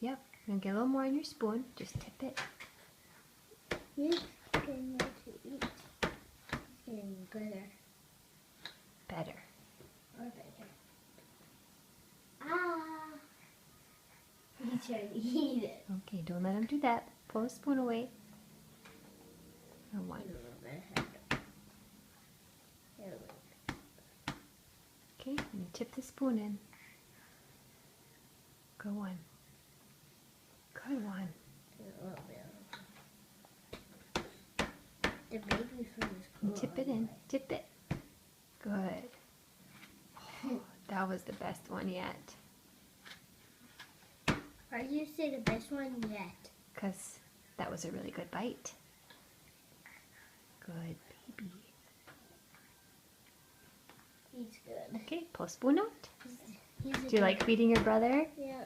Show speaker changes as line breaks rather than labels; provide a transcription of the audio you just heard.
Yep. And get a little more on your spoon. Just tip it.
He's getting ready to eat. It's getting better.
Better.
Or better. Ah! He's trying to eat it.
Okay, don't let him do that. Pull the spoon away. And one.
A little bit harder. There we go.
Okay, and you tip the spoon in. Good one. Good one.
A little bit. The baby food is cool.
And tip it in. Tip it. Good. Oh, that was the best one yet.
Why do you say the best one yet?
Because that was a really good bite. Good baby.
He's good.
Okay, pull a spoon out.
He's a
Do you like feeding your brother?
Yeah.